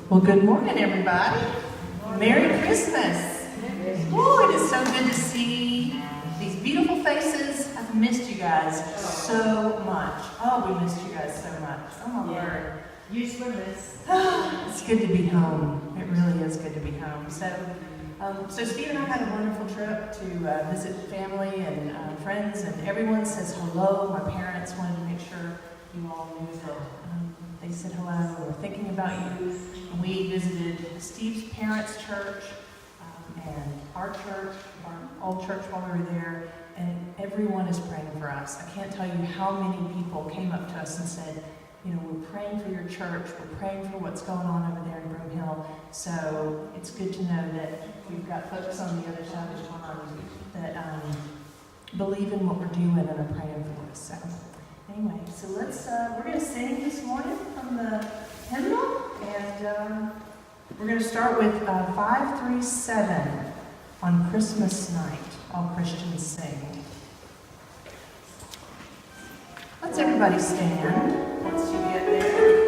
Well, good morning, everybody. Merry Christmas. Oh, it is so good to see these beautiful faces. I've missed you guys so much. Oh, we missed you guys so much. Oh, my word. Usefulness. It's good to be home. It really is good to be home. So Steve and I had a wonderful trip to visit family and friends, and everyone says hello. My parents wanted to make sure you all knew that they said hello and were thinking about you. And we visited Steve's parents' church and our church, our old church while we were there, and everyone is praying for us. I can't tell you how many people came up to us and said, you know, we're praying for your church, we're praying for what's going on over there in Broomhill. So it's good to know that we've got folks on the other side of the pond that believe in what we're doing and are praying for us. So anyway, so we're going to sing this morning from the hymnal, and we're going to start with 537 on Christmas night. All Christians sing. Let's everybody stand once you get there.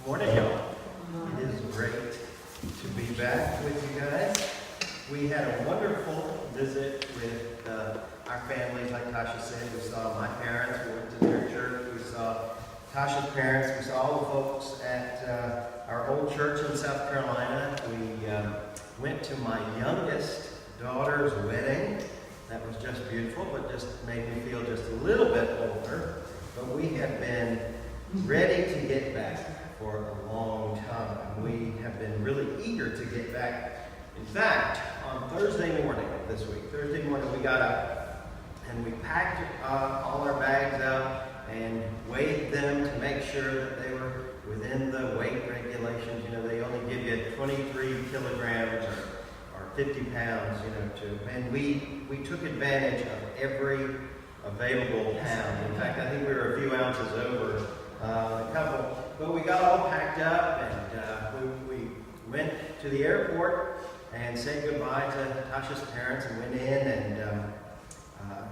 Morning, y'all. It is great to be back with you guys. We had a wonderful visit with our families, like Tasha said. We saw my parents, we went to their church, we saw Tasha's parents. We saw all the folks at our old church in South Carolina. We went to my youngest daughter's wedding. That was just beautiful, but just made me feel just a little bit older. But we have been ready to get back for a long time. We have been really eager to get back. In fact, on Thursday morning this week, we got up and we packed all our bags out and weighed them to make sure that they were within the weight regulations. You know, they only give you 23 kilograms or 50 pounds, and we took advantage of every available pound. In fact, I think we were a few ounces over a couple, but we got all packed up and we went to the airport and said goodbye to Tasha's parents and went in and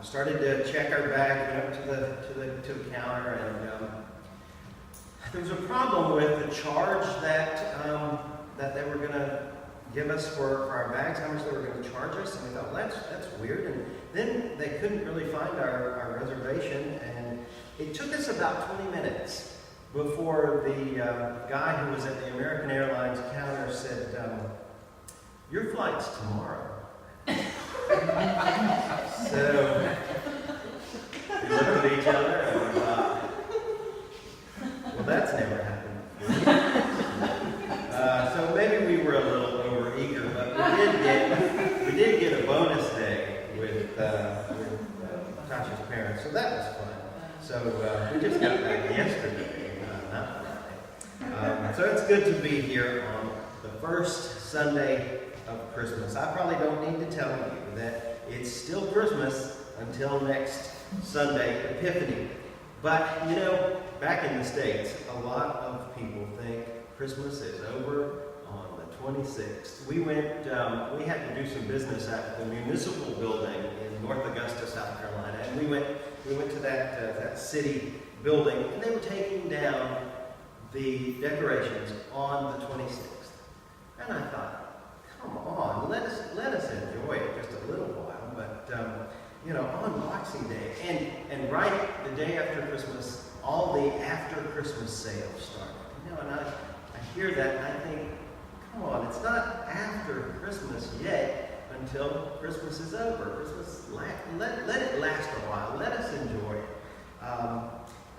started to check our bags. Went up to the counter, and there was a problem with the charge that they were going to give us for our bags, how much they were going to charge us, and we thought, well, that's weird. And then they couldn't really find our reservation, and it took us about 20 minutes before the guy who was at the American Airlines counter said, your flight's tomorrow. So we looked at each other and we thought, well, that's never happened. So maybe we were a little over-eager, but we did get a bonus day with Tasha's parents, so that was fun. So we just got back yesterday, not Friday. So it's good to be here on the first Sunday of Christmas. I probably don't need to tell you that it's still Christmas until next Sunday, Epiphany. But, back in the States, a lot of people think Christmas is over on the 26th. We had to do some business at the municipal building in North Augusta, South Carolina, and we went to that city building, and they were taking down the decorations on the 26th. And I thought, come on, let us enjoy it just a little while. But on Boxing Day and right the day after Christmas, all the after Christmas sales started. And I hear that and I think, come on, it's not after Christmas yet until Christmas is over. Let it last a while. Let us enjoy it.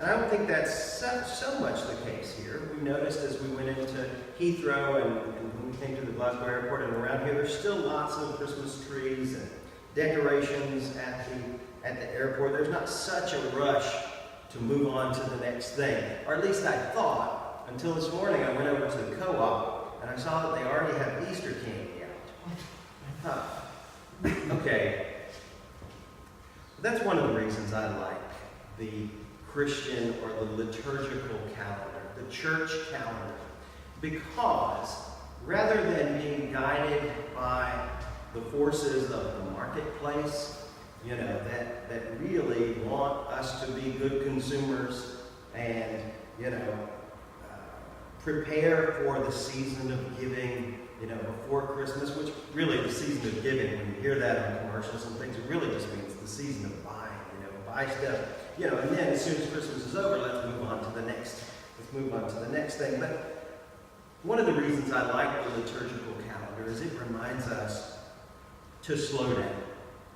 And I don't think that's so much the case here. We noticed as we went into Heathrow and when we came to the Glasgow airport and around here, there's still lots of Christmas trees and decorations at the airport. There's not such a rush to move on to the next thing. Or at least I thought, until this morning I went over to the co-op and I saw that they already have Easter candy out. I thought, okay. That's one of the reasons I like the Christian or the liturgical calendar, the church calendar, because rather than being guided by the forces of the marketplace, that really want us to be good consumers and, prepare for the season of giving, before Christmas, which really the season of giving, when you hear that on commercials and things, it really just means the season of buying, buy stuff, and then as soon as Christmas is over, let's move on to the next thing. But one of the reasons I like the liturgical calendar is it reminds us to slow down,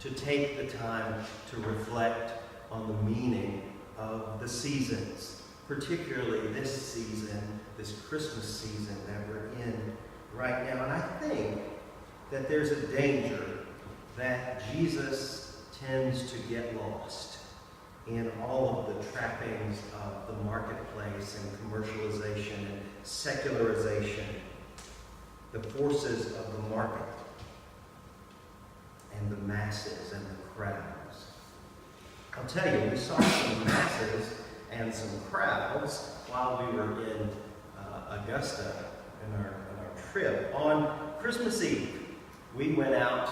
to take the time to reflect on the meaning of the seasons, particularly this season, this Christmas season that we're in right now. And I think that there's a danger that Jesus tends to get lost in all of the trappings of the marketplace and commercialization and secularization, the forces of the market and the masses and the crowds. I'll tell you, we saw some masses and some crowds while we were in Augusta in our trip. On Christmas Eve, we went out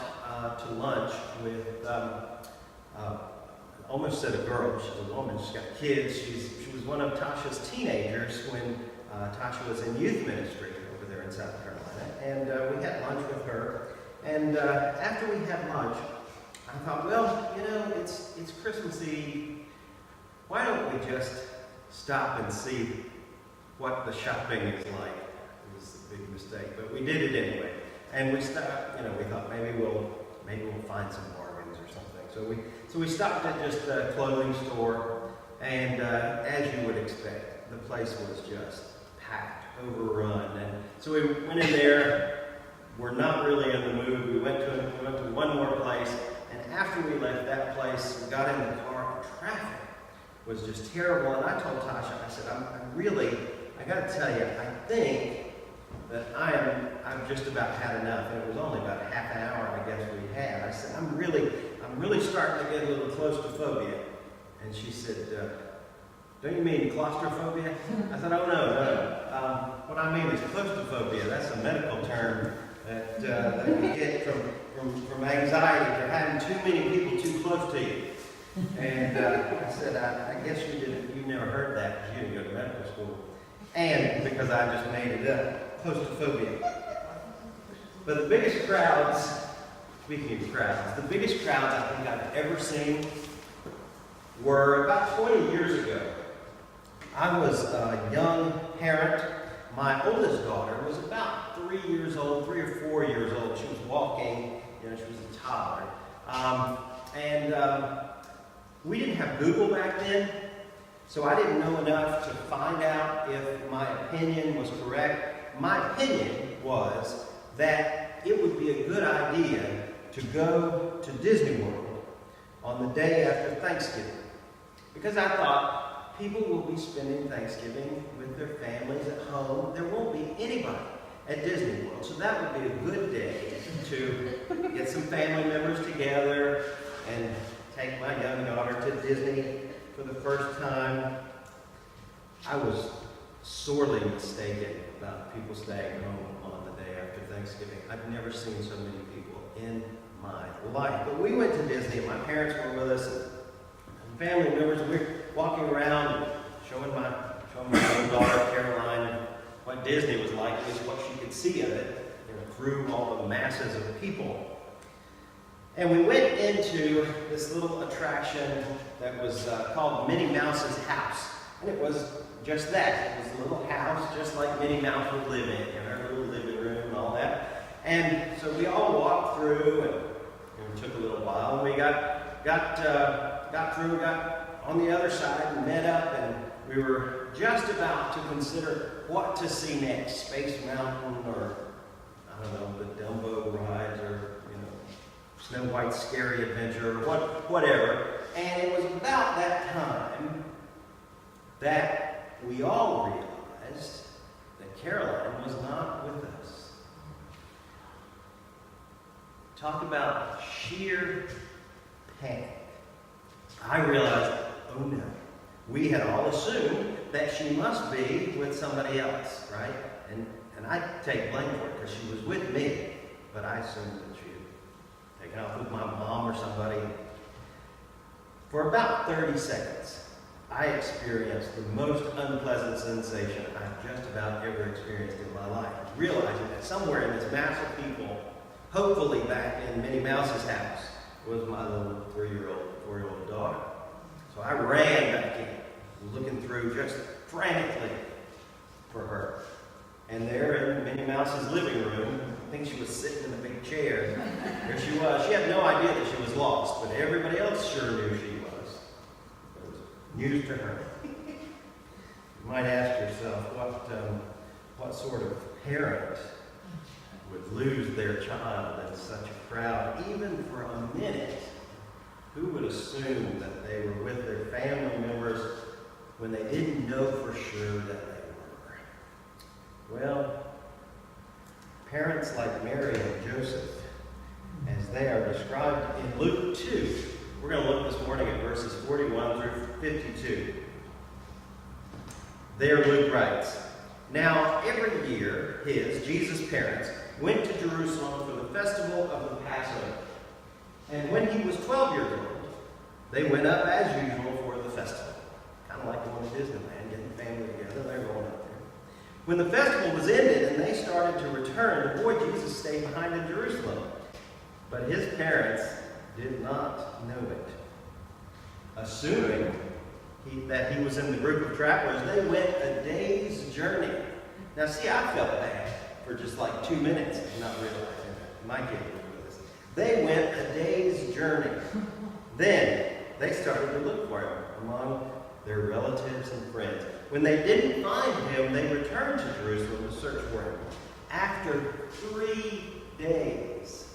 to lunch with almost said a girl, she's a woman, she's got kids. She was one of Tasha's teenagers when Tasha was in youth ministry over there in South Carolina. And we had lunch with her. And after we had lunch, I thought, well, it's Christmas Eve. Why don't we just stop and see what the shopping is like. It was a big mistake, but we did it anyway. And we stopped, we thought maybe we'll find some bargains or something. So we stopped at just a clothing store, and as you would expect, the place was just packed, overrun. And so we went in there. We're not really in the mood. We went to one more place, and after we left that place, we got in the car. The traffic was just terrible, and I told Tasha, I said, I got to tell you, I think that I've just about had enough. And it was only about a half an hour, I guess, we had. I said, I'm really starting to get a little claustrophobia. And she said, don't you mean claustrophobia? I said, oh, no. What I mean is claustrophobia. That's a medical term that we get from anxiety for having too many people too close to you. And I said, I guess you never heard that because you didn't go to medical school. And because I just made it up, claustrophobia. But the biggest crowds, speaking of crowds, the biggest crowds I think I've ever seen were about 20 years ago. I was a young parent. My oldest daughter was about 3 or 4 years old. She was walking, she was a toddler. We didn't have Google back then, so I didn't know enough to find out if my opinion was correct. My opinion was that it would be a good idea to go to Disney World on the day after Thanksgiving, because I thought people will be spending Thanksgiving with their families at home. There won't be anybody at Disney World, so that would be a good day to get some family members together and take my young daughter to Disney for the first time. I was sorely mistaken about people staying home on the day after Thanksgiving. I've never seen so many people in my life. But we went to Disney, and my parents were with us, and family members, and we were walking around and showing my young daughter, Caroline, what Disney was like, at least what she could see of it, through all the masses of people. And we went into this little attraction that was called Minnie Mouse's house. And it was just that. It was a little house just like Minnie Mouse would live in her little living room and all that. And so we all walked through, and it took a little while. And we got through, got on the other side and met up, and we were just about to consider what to see next. Space Mountain, or, I don't know, the Dumbo rides, or Snow White's Scary Adventure, or whatever. And it was about that time that we all realized that Caroline was not with us. Talk about sheer panic. I realized, oh no, we had all assumed that she must be with somebody else, right? And I take blame for it because she was with me, but I assumed that she had taken off with my mom or somebody. For about 30 seconds, I experienced the most unpleasant sensation I've just about ever experienced in my life, realizing that somewhere in this mass of people, hopefully back in Minnie Mouse's house, was my little 4-year-old daughter. So I ran back in, looking through just frantically for her. And there in Minnie Mouse's living room, I think she was sitting in a big chair. There she was. She had no idea that she was lost, but everybody else sure knew she was. It was news to her. You might ask yourself, what sort of parent would lose their child in such a crowd, even for a minute? Who would assume that they were with their family members when they didn't know for sure that they were? Well, parents like Mary and Joseph, as they are described in Luke 2, we're going to look this morning at verses 41 through 52. There Luke writes, "Now every year Jesus' parents, went to Jerusalem for the festival of the Passover. And when he was 12 years old, they went up as usual for the festival." Kind of like going to Disneyland, getting the family together, they're going up there. When the festival was ended and they started to return, the boy Jesus stayed behind in Jerusalem. But his parents did not know it. Assuming that he was in the group of travelers, they went a day's journey. Now see, I felt bad for just like 2 minutes of not realizing that. My kid was with us. They went a day's journey. Then they started to look for him among their relatives and friends. When they didn't find him, they returned to Jerusalem to search for him. After 3 days,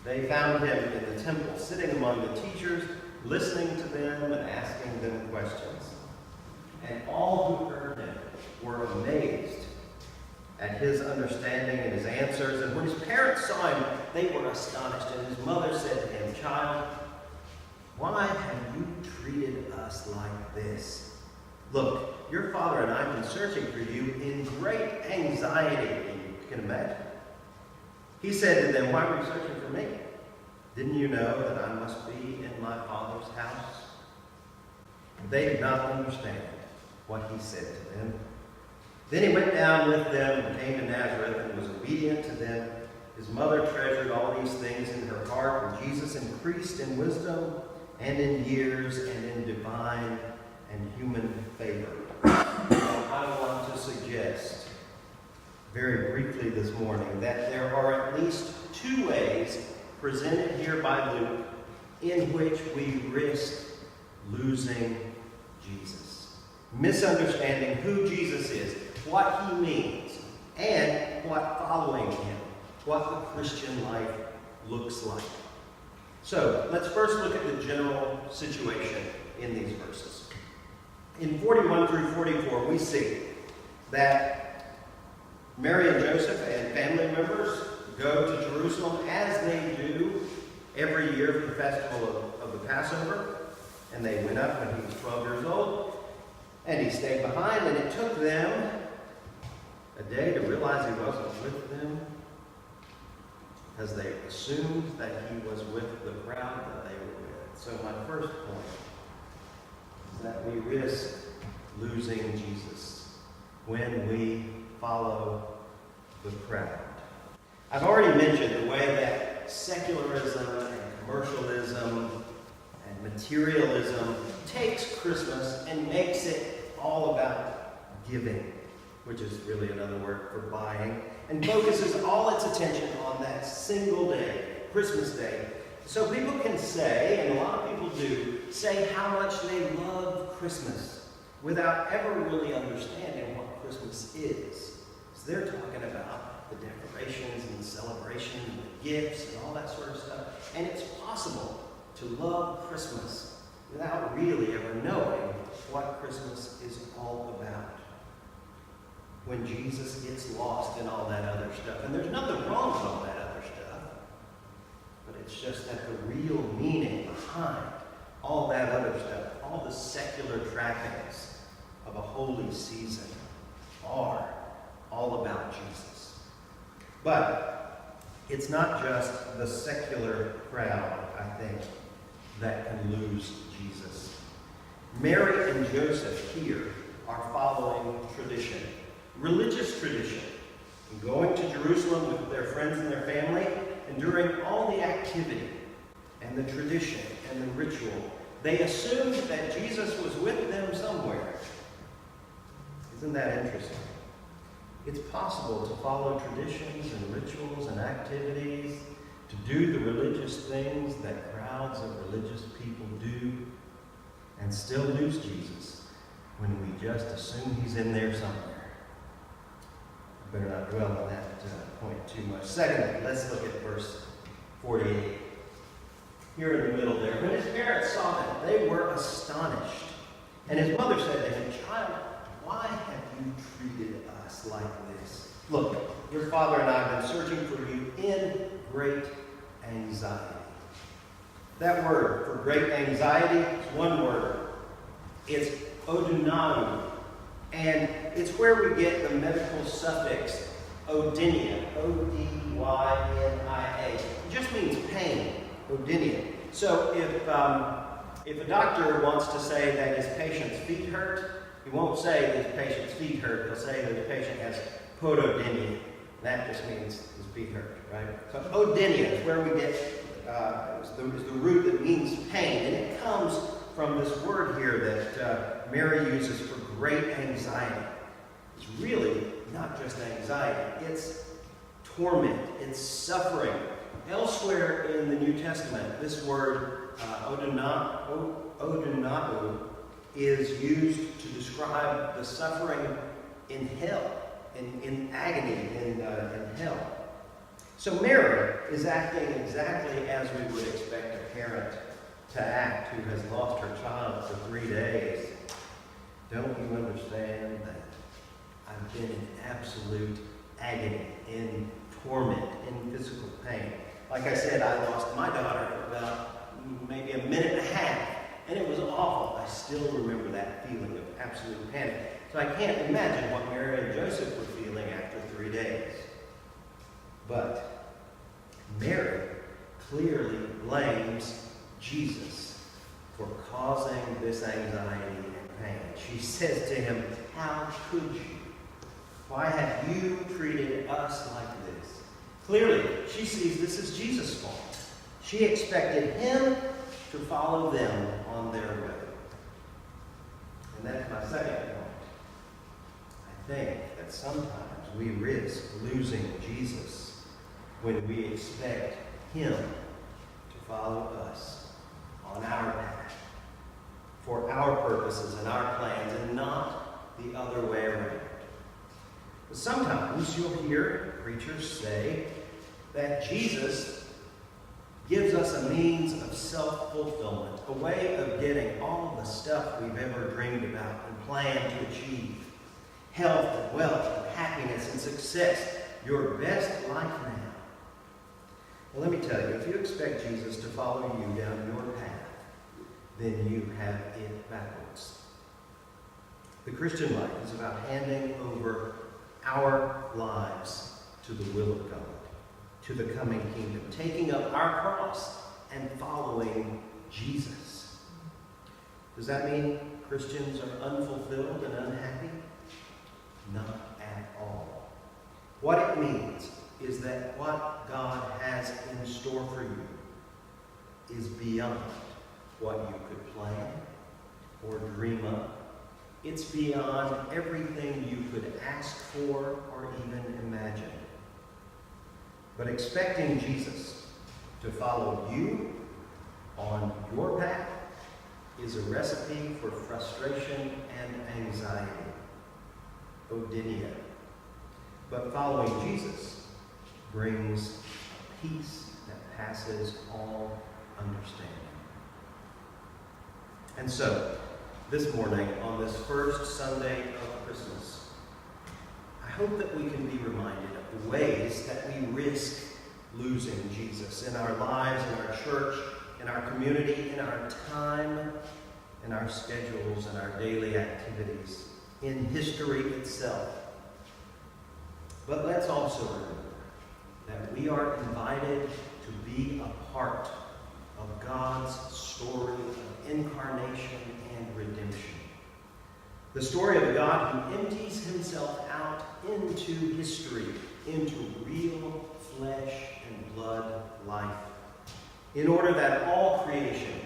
they found him in the temple, sitting among the teachers, listening to them and asking them questions. And all who heard him were amazed at his understanding and his answers. And when his parents saw him, they were astonished. And his mother said to him, "Child, why have you treated us like this? Look, your father and I have been searching for you in great anxiety." You can imagine. He said to them, "Why were you searching for me? Didn't you know that I must be in my Father's house?" They did not understand what he said to them. Then he went down with them and came to Nazareth and was obedient to them. His mother treasured all these things in her heart, and Jesus increased in wisdom and in years and in divine and human favor. I want to suggest very briefly this morning that there are at least 2 ways presented here by Luke in which we risk losing Jesus. Misunderstanding who Jesus is, what he means, and what following him, what the Christian life looks like. So let's first look at the general situation in these verses. In 41 through 44, we see that Mary and Joseph and family members go to Jerusalem as they do every year for the festival of the Passover. And they went up when he was 12 years old, and he stayed behind, and it took them a day to realize he wasn't with them, because they assumed that he was with the crowd that they were with. So my first point is that we risk losing Jesus when we follow the crowd. I've already mentioned the way that secularism and commercialism and materialism takes Christmas and makes it all about giving, which is really another word for buying, and focuses all its attention on that single day, Christmas Day. So people can say, and a lot of people do, say how much they love Christmas without ever really understanding what Christmas is. So they're talking about the decorations and the celebration and the gifts and all that sort of stuff. And it's possible to love Christmas without really ever knowing what Christmas is all about. When Jesus gets lost in all that other stuff. And there's nothing wrong with all that other stuff. But it's just that the real meaning behind all that other stuff, all the secular trappings of a holy season, are all about Jesus. But it's not just the secular crowd, I think, that can lose Jesus. Mary and Joseph here are following tradition. Religious tradition, going to Jerusalem with their friends and their family, and during all the activity and the tradition and the ritual, they assumed that Jesus was with them somewhere. Isn't that interesting? It's possible to follow traditions and rituals and activities, to do the religious things that crowds of religious people do, and still lose Jesus when we just assume he's in there somewhere. Better not dwell on that point too much. Secondly, let's look at verse 48. Here in the middle there. When his parents saw him, they were astonished. And his mother said to him, "Child, why have you treated us like this? Look, your father and I have been searching for you in great anxiety." That word for great anxiety is one word. It's odunau. And it's where we get the medical suffix odynia, O-D-Y-N-I-A. It just means pain, odynia. So if a doctor wants to say that his patient's feet hurt, he won't say that his patient's feet hurt. He'll say that the patient has pododynia. That just means his feet hurt, right? So odynia is where we get, is the root that means pain. And it comes from this word here that Mary uses for great anxiety. It's really not just anxiety, it's torment, it's suffering. Elsewhere in the New Testament, this word odonao is used to describe the suffering in hell, in agony in hell. So Mary is acting exactly as we would expect a parent to act who has lost her child for 3 days. Don't you understand that I've been in absolute agony, in torment, in physical pain? Like I said, I lost my daughter for about maybe a minute and a half, and it was awful. I still remember that feeling of absolute panic. So I can't imagine what Mary and Joseph were feeling after 3 days. But Mary clearly blames Jesus for causing this anxiety and pain. She says to him, "How could you? Why have you treated us like this?" Clearly, she sees this as Jesus' fault. She expected him to follow them on their way. And that's my second point. I think that sometimes we risk losing Jesus when we expect him to follow us on our path, for our purposes and our plans, and not the other way around. But sometimes you'll hear preachers say that Jesus gives us a means of self-fulfillment, a way of getting all the stuff we've ever dreamed about and planned to achieve. Health and wealth and happiness and success, your best life now. Well, let me tell you, if you expect Jesus to follow you down your path, then you have it backwards. The Christian life is about handing over our lives to the will of God, to the coming kingdom, taking up our cross and following Jesus. Does that mean Christians are unfulfilled and unhappy? Not at all. What it means is that what God has in store for you is beyond what you could plan or dream of. It's beyond everything you could ask for or even imagine. But expecting Jesus to follow you on your path is a recipe for frustration and anxiety. Odinia. But following Jesus brings a peace that passes all understanding. And so, this morning, on this first Sunday of Christmas, I hope that we can be reminded of the ways that we risk losing Jesus in our lives, in our church, in our community, in our time, in our schedules, and our daily activities, in history itself. But let's also remember that we are invited to be a part of God's story of incarnation and redemption. The story of a God who empties himself out into history, into real flesh and blood life, in order that all creation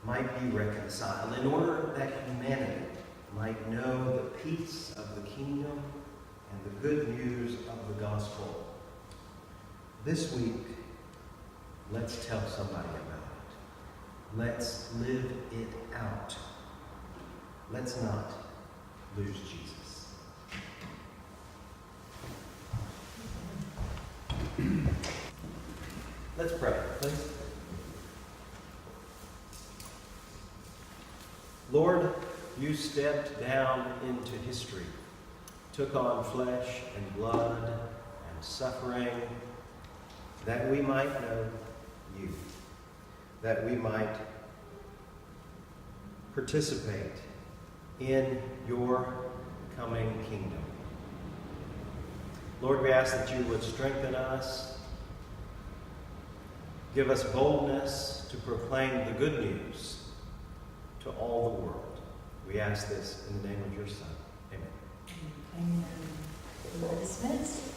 might be reconciled, in order that humanity might know the peace of the kingdom and the good news of the gospel. This week, let's tell somebody about it. Let's live it out. Let's not lose Jesus. Let's pray, please. Lord, you stepped down into history, took on flesh and blood and suffering, that we might know you, that we might participate in your coming kingdom. Lord, we ask that you would strengthen us, give us boldness to proclaim the good news to all the world. We ask this in the name of your Son. Amen. Amen. We're dismissed.